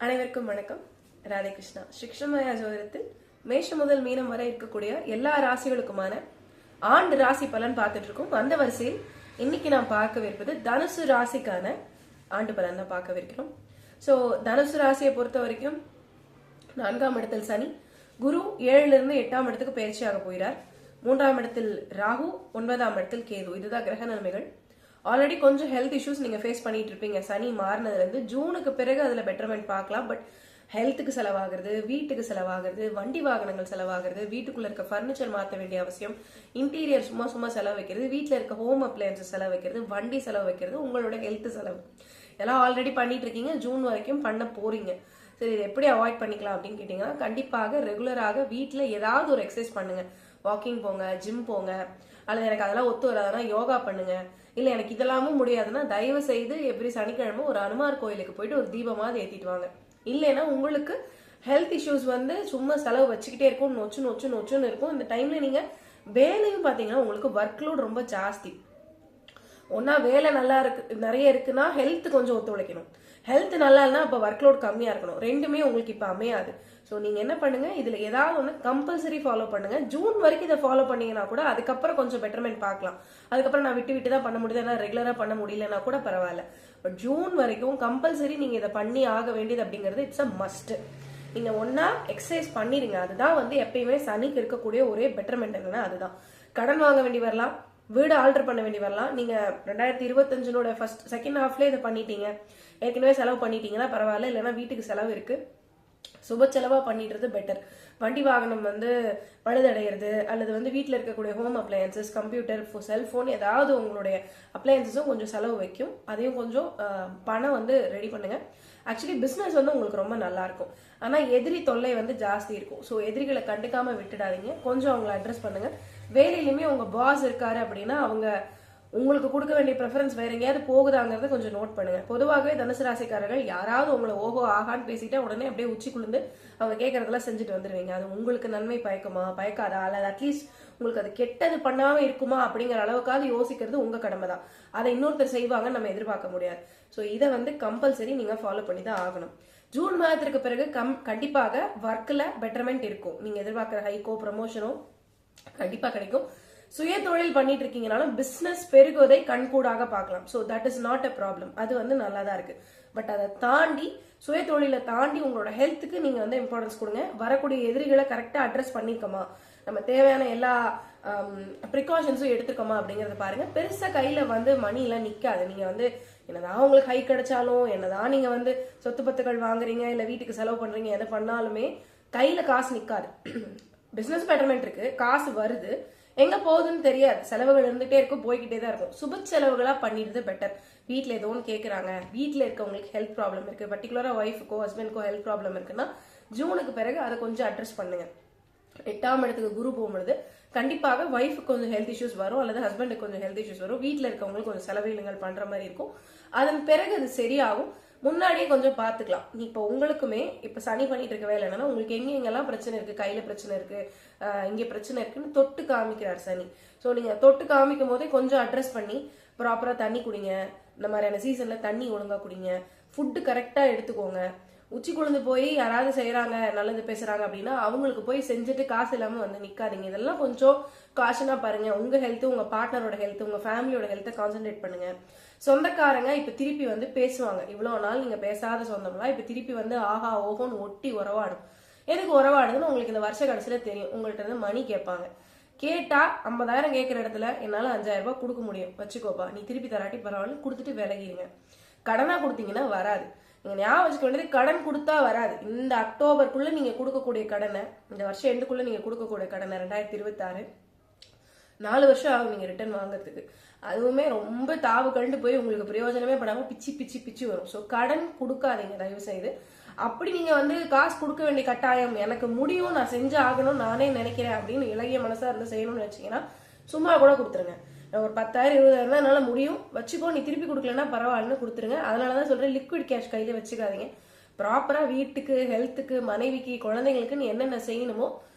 அனைவருக்கும் வணக்கம். ராதே கிருஷ்ணா. ஸ்ரீகிருஷ்ணமயா ஜோதிடத்தில் மேஷம் முதல் மீனம் வரை இருக்கக்கூடிய எல்லா ராசிகளுக்குமான ஆண்டு ராசி பலன் பார்த்துட்டு இருக்கோம். அந்த வரிசையில் இன்னைக்கு நாம் பார்க்கவிருப்பது தனுசு ராசிக்கான ஆண்டு பலன் தான் பார்க்கவிருக்கிறோம். ஸோ தனுசு ராசியை பொறுத்த வரைக்கும் 4ஆம் இடத்தில் சனி, குரு 7லிருந்து 8ஆம் இடத்துக்கு பயிற்சியாக போகிறார். 3ஆம் இடத்தில் ராகு, 9ஆம் இடத்தில் கேது. இதுதான் கிரக நிலைமைகள். ஆல்ரெடி கொஞ்சம் ஹெல்த் இஷ்யூஸ் நீங்க ஃபேஸ் பண்ணிட்டு இருப்பீங்க. சனி மாறினதுல இருந்து ஜூனுக்கு பிறகு அதுல பெட்டர்மெண்ட் பார்க்கலாம். பட் ஹெல்த்துக்கு செலவாகிறது, வீட்டுக்கு செலவாகிறது, வண்டி வாகனங்கள் செலவாகிறது, வீட்டுக்குள்ள இருக்க பர்னிச்சர் மாற்ற வேண்டிய அவசியம், இன்டீரியர் சும்மா செலவு வைக்கிறது, வீட்டுல இருக்க ஹோம் அப்ளையன்சஸ் செலவு வைக்கிறது, வண்டி செலவு வைக்கிறது, உங்களோட ஹெல்த் செலவு எல்லாம் ஆல்ரெடி பண்ணிட்டு இருக்கீங்க. ஜூன் வரைக்கும் பண்ண போறீங்க. சரி, இது எப்படி அவாய்ட் பண்ணிக்கலாம் அப்படின்னு கேட்டீங்கன்னா, கண்டிப்பாக ரெகுலராக வீட்டுல ஏதாவது ஒரு எக்ஸசைஸ் பண்ணுங்க. வாக்கிங் போங்க, ஜிம் போங்க, அல்லது எனக்கு அதெல்லாம் ஒத்து வராதுன்னா யோகா பண்ணுங்க. இல்ல எனக்கு இதெல்லாமும் முடியாதுன்னா தயவு செய்து எவ்ரி சனிக்கிழமை ஒரு அனுமார் கோயிலுக்கு போயிட்டு ஒரு தீபமாவது ஏத்திட்டு வாங்க. இல்லைன்னா உங்களுக்கு ஹெல்த் இஷ்யூஸ் சும்மா செலவு வச்சுக்கிட்டே இருக்கும், நொச்சுன்னு இருக்கும். இந்த டைம்ல நீங்க வேலையும் பாத்தீங்கன்னா உங்களுக்கு ஒர்க் லோட் ரொம்ப ஜாஸ்தி. ஒன்னா வேலை நல்லா இருக்கு, நிறைய இருக்குன்னா ஹெல்த் கொஞ்சம் ஒத்துழைக்கணும். ஹெல்த் நல்லா இல்லைன்னா அப்ப ஒர்க் லோட் கம்மியா இருக்கணும். ரெண்டுமே உங்களுக்கு இப்ப அமையாது. ஸோ நீங்க என்ன பண்ணுங்க, இதுல ஏதாவது ஒன்று கம்பல்சரி ஃபாலோ பண்ணுங்க. ஜூன் வரைக்கும் இதை ஃபாலோ பண்ணீங்கன்னா கூட அதுக்கப்புறம் கொஞ்சம் பெட்டர்மெண்ட் பார்க்கலாம். அதுக்கப்புறம் நான் விட்டு தான் பண்ண முடியுது, ஏன்னா ரெகுலரா பண்ண முடியலன்னா கூட பரவாயில்ல. பட் ஜூன் வரைக்கும் கம்பல்சரி நீங்க இதை பண்ணி ஆக வேண்டியது அப்படிங்கிறது இட்ஸ் அ மஸ்ட். நீங்க ஒன்னா எக்ஸசைஸ் பண்ணிருங்க. அதுதான் எப்பயுமே சனிக்கு இருக்கக்கூடிய ஒரே பெட்டர்மெண்ட் என்னன்னா அதுதான். கடன் வாங்க வேண்டி வரலாம், வீடு ஆல்டர் பண்ண வேண்டி வரலாம். நீங்க 2025 ஃபர்ஸ்ட் செகண்ட் ஹாஃப்ல இதை பண்ணிட்டீங்க, ஏற்கனவே செலவு பண்ணிட்டீங்கன்னா பரவாயில்ல. இல்லைன்னா வீட்டுக்கு செலவு இருக்கு, சுப செலவா பண்ணிடுறது பெட்டர். வண்டி வாகனம் பழுதடைகிறது, அல்லது வீட்டில் இருக்கக்கூடிய ஹோம் அப்ளையன்சஸ், கம்ப்யூட்டர், செல்போன், ஏதாவது உங்களுடைய அப்ளையன்சஸும் கொஞ்சம் செலவு வைக்கும். அதையும் கொஞ்சம் பணம் ரெடி பண்ணுங்க. ஆக்சுவலி பிசினஸ் உங்களுக்கு ரொம்ப நல்லா இருக்கும். ஆனா எதிரி தொல்லை ஜாஸ்தி இருக்கும். ஸோ எதிரிகளை கண்டுக்காம விட்டுடாதீங்க. கொஞ்சம் அவங்களை அட்ரஸ் பண்ணுங்க. வேலையிலுமே உங்க பாஸ் இருக்காரு அப்படின்னா அவங்க உங்களுக்கு கொடுக்க வேண்டிய ப்ரெஃபரன்ஸ் வேற எங்கேயாவது போகுதாங்கிறத கொஞ்சம் நோட் பண்ணுங்க. பொதுவாகவே தனுசு ராசிக்காரர்கள் யாராவது உங்களை ஓஹோ ஆகான்னு பேசிட்டா உடனே அப்படியே உச்சி குளிந்து அவங்க கேட்கறதெல்லாம் செஞ்சுட்டு வந்துருவீங்க. அது உங்களுக்கு நன்மை பயக்குமா பயக்காதா, அல்லது அட்லீஸ்ட் உங்களுக்கு அது கெட்டது பண்ணாம இருக்குமா அப்படிங்கிற அளவுக்காவது யோசிக்கிறது உங்க கடமை தான். அதை இன்னொருத்தர் செய்வாங்கன்னு நம்ம எதிர்பார்க்க முடியாது. ஸோ இதை கம்பல்சரி நீங்க ஃபாலோ பண்ணி தான் ஆகணும். ஜூன் மாதத்திற்கு பிறகு கண்டிப்பாக ஒர்க்ல பெட்டர்மெண்ட் இருக்கும். நீங்க எதிர்பார்க்கிற ஹைக்கோ ப்ரமோஷனோ கண்டிப்பா கிடைக்கும். சுய தொழில் பண்ணிட்டு இருக்கீங்கனாலும் பிசினஸ் பெருகுவதை கண்கூடாக பார்க்கலாம். So that is not a problem. அது நல்லா தான் இருக்கு. பட் அதை தாண்டி சுய தொழிலை தாண்டி உங்களோட ஹெல்த்துக்கு நீங்க இம்பார்ட்டன்ஸ் கொடுங்க. வரக்கூடிய எதிரிகளை கரெக்டா அட்ரஸ் பண்ணிருக்கோமா, நம்ம தேவையான எல்லா ப்ரிகாஷன்ஸும் எடுத்துக்கோமா அப்படிங்கறத பாருங்க. பெருசா கையில மணி எல்லாம் நிக்காது. நீங்க என்னதான் உங்களுக்கு ஹை கிடைச்சாலும், என்னதான் நீங்க சொத்து பத்துக்கள் வாங்குறீங்க, இல்ல வீட்டுக்கு செலவு பண்றீங்க, எதை பண்ணாலுமே கையில காசு நிக்காது. பிசினஸ் பெட்டர்மெண்ட் இருக்கு, காசு வருது, எங்க போகுதுன்னு தெரியாது. செலவுகள் இருந்துட்டே இருக்கும், போய்கிட்டே தான் இருக்கும். சுப செலவுகளா பண்ணிடுறது பெட்டர். வீட்டுல ஏதோ ஒன்று கேட்கறாங்க, வீட்டுல இருக்கவங்களுக்கு ஹெல்த் ப்ராப்ளம் இருக்கு, பர்டிகுலரா ஒய்ஃபுக்கோ ஹஸ்பண்ட்க்கோ ஹெல்த் ப்ராப்ளம் இருக்குன்னா ஜூனுக்கு பிறகு அதை கொஞ்சம் அட்ரஸ் பண்ணுங்க. 8ஆம் இடத்துக்கு குரு போகும்பொழுது கண்டிப்பாக ஒய்ஃபுக்கு கொஞ்சம் ஹெல்த் இஷ்யூஸ் வரும், அல்லது ஹஸ்பண்டுக்கு கொஞ்சம் ஹெல்த் இஷ்யூஸ் வரும். வீட்டுல இருக்கவங்களுக்கு கொஞ்சம் செலவீனங்கள் பண்ற மாதிரி இருக்கும். அதன் பிறகு அது சரியாகும். முன்னாடியே கொஞ்சம் பாத்துக்கலாம். இப்ப உங்களுக்குமே இப்ப சனி பண்ணிட்டு இருக்க வேலை என்னன்னா, உங்களுக்கு எங்கெங்கெல்லாம் பிரச்சனை இருக்கு, கையில பிரச்சனை இருக்கு, இங்க பிரச்சனை இருக்குன்னு தொட்டு காமிக்கிறார் சனி. சோ நீங்க தொட்டு காமிக்கும் போதே கொஞ்சம் அட்ரஸ் பண்ணி ப்ராப்பரா தண்ணி குடிங்க. இந்த மாதிரியான சீசன்ல தண்ணி ஒழுங்கா குடிங்க. ஃபுட்டு கரெக்டா எடுத்துக்கோங்க. உச்சி குழந்து போய் யாராவது செய்யறாங்க, நல்லது பேசுறாங்க அப்படின்னா அவங்களுக்கு போய் செஞ்சுட்டு காசு இல்லாம நிக்காதீங்க. இதெல்லாம் கொஞ்சம் காஷனா பாருங்க. உங்க ஹெல்த், உங்க பார்ட்னரோட ஹெல்த், உங்க ஃபேமிலியோட ஹெல்த்தை கான்சென்ட்ரேட் பண்ணுங்க. சொந்தக்காரங்க இப்ப திருப்பி பேசுவாங்க. இவ்வளவு நாள் நீங்க பேசாத சொந்தம்லாம் இப்ப திருப்பி ஆஹா ஓஹோன்னு ஒட்டி உறவாடும். எதுக்கு உறவாடுதுன்னு உங்களுக்கு இந்த வருஷ கடைசியில தெரியும். உங்கள்கிட்ட மணி கேட்பாங்க. கேட்டா 50,000 கேட்கிற இடத்துல என்னால 5,000 ரூபாய் கொடுக்க முடியும், வச்சுக்கோப்பா, நீ திருப்பி தராட்டி பரவாயில்ல, கொடுத்துட்டு விலகிடுங்க. கடனா கொடுத்தீங்கன்னா வராது. நீங்க ஞாபகம் வச்சுக்க வேண்டியது, கடன் கொடுத்தா வராது. இந்த அக்டோபருக்குள்ள நீங்க கொடுக்கக்கூடிய கடனை, இந்த வருஷம் எண்டுக்குள்ள நீங்க கொடுக்கக்கூடிய கடனை 2026 4 வருஷம் ஆகும் நீங்க ரிட்டர்ன் வாங்குறதுக்கு. அதுவுமே ரொம்ப தாவு கண்டு போய் உங்களுக்கு பிரயோஜனமே படாம பிச்சு வரும். ஸோ கடன் கொடுக்காதீங்க தயவு செய்து. அப்படி நீங்க காசு கொடுக்க வேண்டிய கட்டாயம் எனக்கு முடியும், நான் செஞ்சு ஆகணும், நானே நினைக்கிறேன் அப்படின்னு இலகிய மனசா இருந்து செய்யணும்னு வச்சீங்கன்னா சும்மா கூட கொடுத்துருங்க. ஒரு 10,000 20,000 தான் என்னால முடியும், வச்சுக்கோ, நீ திருப்பி கொடுக்கலன்னா பரவாயில்லன்னு கொடுத்துருங்க. அதனாலதான் சொல்றேன், லிக்விட் கேஷ் கையில வச்சுக்காதீங்க. ப்ராப்பரா வீட்டுக்கு, ஹெல்த்துக்கு, மனைவிக்கு, குழந்தைங்களுக்கு நீ என்னென்ன செய்யணுமோ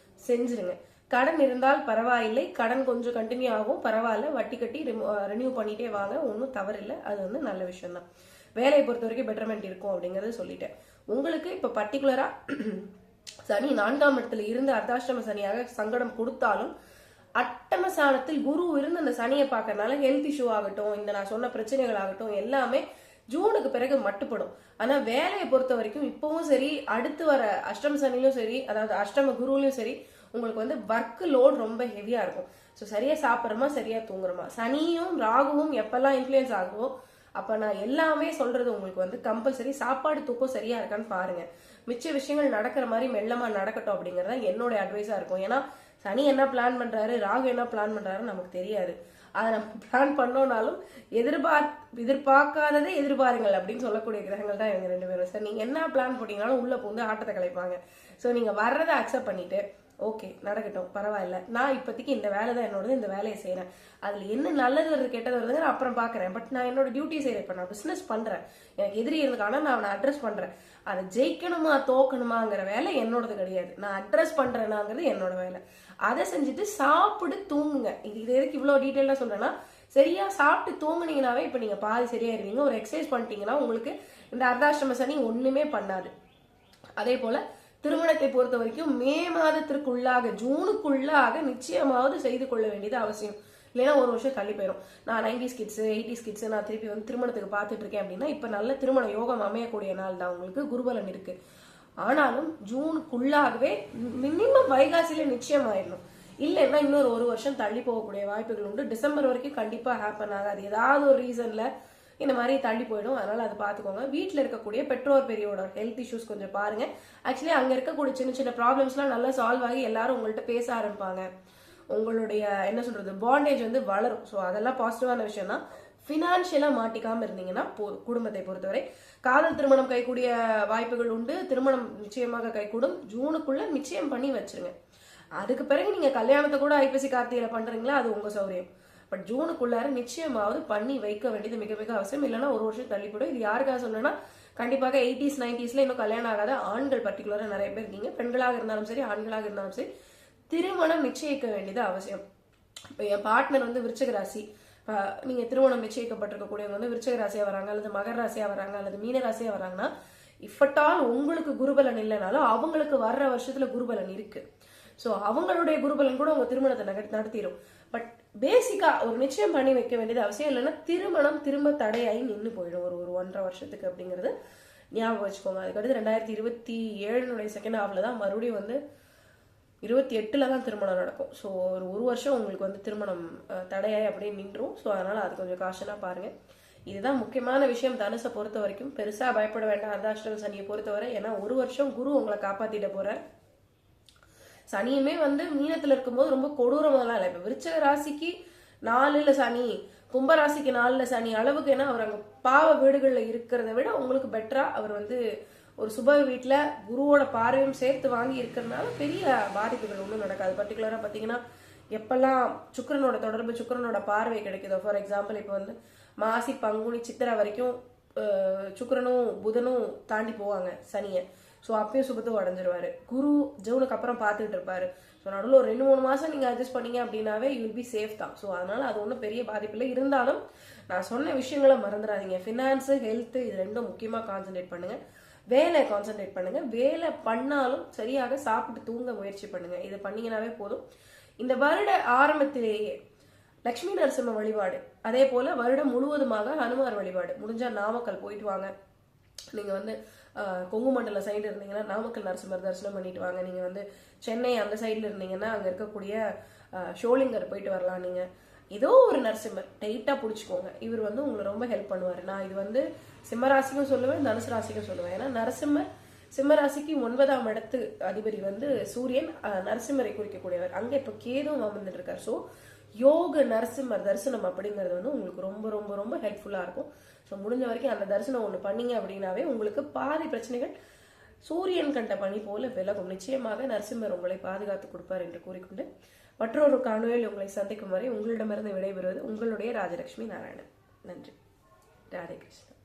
செஞ்சிருங்க. கடன் இருந்தால் பரவாயில்லை, கடன் கொஞ்சம் கண்டினியூ ஆகும், பரவாயில்ல, வட்டி கட்டி ரினியூ பண்ணிட்டே வாங்க, ஒன்றும் தவறில்லை. அது நல்ல விஷயம் தான். வேலையை பொறுத்த வரைக்கும் பெட்டர்மெண்ட் இருக்கும் அப்படிங்கறத சொல்லிட்டேன். உங்களுக்கு இப்ப பர்டிகுலரா சனி 4ஆம் இடத்துல இருந்து அர்த்தாஷ்டம சனியாக சங்கடம் கொடுத்தாலும் அட்டமசானத்தில் குரு இருந்து அந்த சனியை பார்க்கறதுனால ஹெல்த் இஷ்யூ ஆகட்டும், இந்த நான் சொன்ன பிரச்சனைகள் ஆகட்டும் எல்லாமே ஜூனுக்கு பிறகு மட்டுப்படும். ஆனா வேலையை பொறுத்த வரைக்கும் இப்பவும் சரி, அடுத்து வர அஷ்டம சனிலும் சரி, அதாவது அஷ்டம குருவிலும் சரி, உங்களுக்கு வந்து ஒர்க் லோட் ரொம்ப ஹெவியா இருக்கும். ஸோ சரியா சாப்பிட்றோமா, சரியா தூங்குறோமா, சனியும் ராகுவும் எப்பெல்லாம் இன்ஃபுளுயன்ஸ் ஆகுமோ அப்ப நான் எல்லாமே சொல்றது உங்களுக்கு வந்து கம்பல்சரி சாப்பாடு தூக்கம் சரியா இருக்கான்னு பாருங்க. மிச்ச விஷயங்கள் நடக்கிற மாதிரி மெல்லமா நடக்கட்டும் அப்படிங்கறத என்னோட அட்வைஸா இருக்கும். ஏன்னா சனி என்ன பிளான் பண்றாரு, ராகு என்ன பிளான் பண்றாருன்னு நமக்கு தெரியாது. அதை நம்ம பிளான் பண்ணோம்னாலும் எதிர்பார்க்காததே எதிர்பாருங்கள் அப்படின்னு சொல்லக்கூடிய கிரகங்கள் தான் இவங்க 2 பேரும். சார் நீங்க என்ன பிளான் போட்டீங்கன்னாலும் உள்ள பூந்து ஆட்டத்தை கலைப்பாங்க. ஸோ நீங்க வர்றதை அக்செப்ட் பண்ணிட்டு ஓகே நடக்கட்டும் பரவாயில்ல, நான் இப்போதைக்கு இந்த வேலை தான் என்னோடது, இந்த வேலையை செய்யறேன், அதுல என்ன நல்லது வருது கெட்டது வருதுங்க நான் அப்புறம் பாக்குறேன், பட் நான் என்னோட டியூட்டி செய்யறேன். இப்ப நான் பிசினஸ் பண்றேன், எனக்கு எதிரி இருந்துக்கான நான் அவனை அட்ரஸ் பண்றேன், அதை ஜெயிக்கணுமா தோக்கணுமாங்கிற வேலை என்னோடது கிடையாது, நான் அட்ரஸ் பண்றேனாங்கிறது என்னோட வேலை. அதை செஞ்சுட்டு சாப்பிட்டு தூங்குங்க. இது எதுக்கு இவ்வளவு டீட்டெயிலா சொல்றேன்னா, சரியா சாப்பிட்டு தூங்குனீங்கன்னாவே இப்ப நீங்க பாதி சரியாயிருவீங்க. ஒரு எக்ஸசைஸ் பண்ணிட்டீங்கன்னா உங்களுக்கு இந்த அர்த்தாஷ்டம சனி ஒண்ணுமே பண்ணாது. அதே போல திருமணத்தை பொறுத்த வரைக்கும் மே மாதத்திற்குள்ளாக ஜூனுக்குள்ளாக நிச்சயமாவது செய்து கொள்ள வேண்டியது அவசியம். இல்லைன்னா ஒரு வருஷம் தள்ளி போயிடும். நான் 90s கிட்ஸ் 80s கிட்ஸ் நான் திருப்பி வந்து திருமணத்துக்கு பார்த்துட்டு இருக்கேன் அப்படின்னா இப்ப நல்ல திருமண யோகம் அமையக்கூடிய நாள் தான், உங்களுக்கு குருபலன் இருக்கு. ஆனாலும் ஜூனுக்குள்ளாகவே மினிமம் வைகாசியில நிச்சயம் ஆயிடணும். இல்லைன்னா இன்னொரு ஒரு வருஷம் தள்ளி போகக்கூடிய வாய்ப்புகள் உண்டு. டிசம்பர் வரைக்கும் கண்டிப்பா ஹேப்பன் ஆகாது, ஏதாவது ஒரு ரீசன்ல இந்த மாதிரி தள்ளி போயிடும். அதனால அதை பார்த்துக்கோங்க. வீட்டில் இருக்கக்கூடிய பெற்றோர் பெரியோட ஹெல்த் இஷ்யூஸ் கொஞ்சம் பாருங்க. ஆக்சுவலி அங்க இருக்கக்கூடிய சின்ன சின்ன ப்ராப்ளம்ஸ்லாம் நல்லா சால்வ் ஆகி எல்லாரும் உங்கள்கிட்ட பேச ஆரம்பிப்பாங்க. உங்களுடைய என்ன சொல்றது பாண்டேஜ் வந்து வளரும். ஸோ அதெல்லாம் பாசிட்டிவான விஷயம் தான். பினான்சியலா மாட்டிக்காம இருந்தீங்கன்னா போதும். குடும்பத்தை பொறுத்தவரை காதல் திருமணம் கைகூடிய வாய்ப்புகள் உண்டு. திருமணம் நிச்சயமாக கைகூடும். ஜூனுக்குள்ள நிச்சயம் பண்ணி வச்சிருங்க. அதுக்கு பிறகு நீங்க கல்யாணத்தை கூட ஐப்பசி கார்த்திகையில பண்றீங்களா, அது உங்க சௌரியம். பட் ஜூனுக்குள்ளார நிச்சயமாவது பண்ணி வைக்க வேண்டியது மிக மிக அவசியம். இல்லைன்னா ஒரு வருஷம் தள்ளி போடும். இது யாருக்காக சொல்லணும்னா கண்டிப்பாக 80s 90sல இன்னும் கல்யாணம் ஆகாத ஆண்கள் பர்டிகுலரா நிறைய பேர் இருக்கீங்க. பெண்களாக இருந்தாலும் சரி ஆண்களாக இருந்தாலும் சரி திருமணம் நிச்சயிக்க வேண்டியது அவசியம். இப்போ என் பார்ட்னர் வந்து விருச்சிக ராசி, நீங்க திருமணம் நிச்சயிக்கப்பட்டிருக்கக்கூடியவங்க வந்து விருச்சிக ராசியா வராங்க, அல்லது மகர ராசியா வராங்க, அல்லது மீன ராசியா வராங்கன்னா இஃபட்டால் உங்களுக்கு குருபலன் இல்லைனாலும் அவங்களுக்கு வர்ற வருஷத்துல குருபலன் இருக்கு. ஸோ அவங்களுடைய குருபலன் கூட உங்க திருமணத்தை நடத்திடும். பட் பேசிக்கா ஒரு நிச்சயம் பண்ணி வைக்க வேண்டியது அவசியம். இல்லைன்னா திருமணம் திரும்ப தடையாகி நின்று போயிடும் ஒரு 1.5 வருஷத்துக்கு அப்படிங்கிறது ஞாபகம் வச்சுக்கோங்க. அதுக்கடுத்து 2027 செகண்ட் ஹாஃப்ல தான் மறுபடியும் வந்து 28ல தான் திருமணம் நடக்கும். ஸோ ஒரு வருஷம் உங்களுக்கு வந்து திருமணம் தடையாய் அப்படியே நின்றும். ஸோ அதனால அது கொஞ்சம் காஷனா பாருங்க. இதுதான் முக்கியமான விஷயம். தனுசை பொறுத்த வரைக்கும் பெருசா பயப்பட வேண்டாம் அர்த்தாஷ்டம சனியை பொறுத்தவரை. ஏன்னா ஒரு வருஷம் குரு உங்களை காப்பாத்திட்ட போற. சனியுமே வந்து மீனத்துல இருக்கும்போது ரொம்ப கொடூரமெல்லாம் இல்லை. இப்ப விருச்சிக ராசிக்கு 4ல சனி, கும்பராசிக்கு 4ல சனி அளவுக்கு, ஏன்னா அவர் அங்க பாவ வீடுகள்ல இருக்கிறத விட உங்களுக்கு பெட்டரா அவர் வந்து ஒரு சுப வீட்டுல குருவோட பார்வையும் சேர்த்து வாங்கி இருக்கிறதுனால பெரிய பாதிப்புகள் ஒன்றும் நடக்காது. பர்டிகுலரா பாத்தீங்கன்னா எப்பெல்லாம் சுக்கிரனோட தொடர்பு சுக்கிரனோட பார்வை கிடைக்குதோ, ஃபார் எக்ஸாம்பிள் இப்போ வந்து மாசி பங்குனி சித்திரை வரைக்கும் சுக்கிரனும் புதனும் தாண்டி போவாங்க சனியை. ஸோ அப்பயும் சுபத்துவம் அடைஞ்சிருவாரு. குரு ஜூனுக்கு அப்புறம் பார்த்துட்டு இருப்பாரு. ஸோ நடுவில் ஒரு 2-3 மாசம் நீங்க அட்ஜஸ்ட் பண்ணீங்க அப்படின்னாவே யூ வில் பி சேஃப் தான். ஸோ அதனால அது ஒன்றும் பெரிய பாதிப்பு இல்லை. இருந்தாலும் நான் சொன்ன விஷயங்களை மறந்துடாதீங்க. ஃபினான்ஸு ஹெல்த் இது ரெண்டும் முக்கியமா கான்சென்ட்ரேட் பண்ணுங்க. வேலை கான்சென்ட்ரேட் பண்ணுங்க. வேலை பண்ணாலும் சரியாக சாப்பிட்டு தூங்க முயற்சி பண்ணுங்க. இதை பண்ணீங்கன்னாவே போதும். இந்த வருட ஆரம்பத்திலேயே லட்சுமி நரசிம்ம வழிபாடு, அதே போல வருடம் முழுவதுமாக ஹனுமார் வழிபாடு, முடிஞ்சா நாமக்கல் போயிட்டு வாங்க. நீங்க வந்து கொங்கு மண்டல சைடு இருந்தீங்கன்னா நாமக்கல் நரசிம்மர் தரிசனம் பண்ணிட்டு வாங்க. நீங்க வந்து சென்னை அந்த சைட்ல இருந்தீங்கன்னா அங்க இருக்கக்கூடிய ஷோலிங்கர் போயிட்டு வரலாம். நீங்க ஏதோ ஒரு நரசிம்மர் டைட்டா பிடிச்சிக்கோங்க. இவர் வந்து உங்களை ரொம்ப ஹெல்ப் பண்ணுவாரு. நான் இது வந்து சிம்மராசிக்கும் சொல்லுவேன், தனுசு ராசிக்கும் சொல்லுவேன். ஏன்னா நரசிம்மர் சிம்மராசிக்கு 9ஆம் இடத்து அதிபதி வந்து சூரியன், நரசிம்மரை குறிக்கக்கூடியவர். அங்க இப்ப கேதுவும் அமர்ந்துட்டு இருக்காரு. ஸோ யோக நரசிம்மர் தரிசனம் அப்படிங்கிறது வந்து உங்களுக்கு ரொம்ப ரொம்ப ரொம்ப ஹெல்ப்ஃபுல்லா இருக்கும். ஸோ முடிஞ்ச வரைக்கும் அந்த தரிசனம் ஒன்று பண்ணீங்க அப்படின்னாவே உங்களுக்கு பாதி பிரச்சனைகள் சூரியன் கண்ட பணி போல விலகும். நிச்சயமாக நரசிம்மர் உங்களை பாதுகாத்து கொடுப்பார் என்று கூறிக்கொண்டு மற்றொரு காணொலியில் உங்களை சந்திக்கும் வரை உங்களிடமிருந்து விடைபெறுவது உங்களுடைய ராஜலட்சுமி நாராயணன். நன்றி. ராதே கிருஷ்ணன்.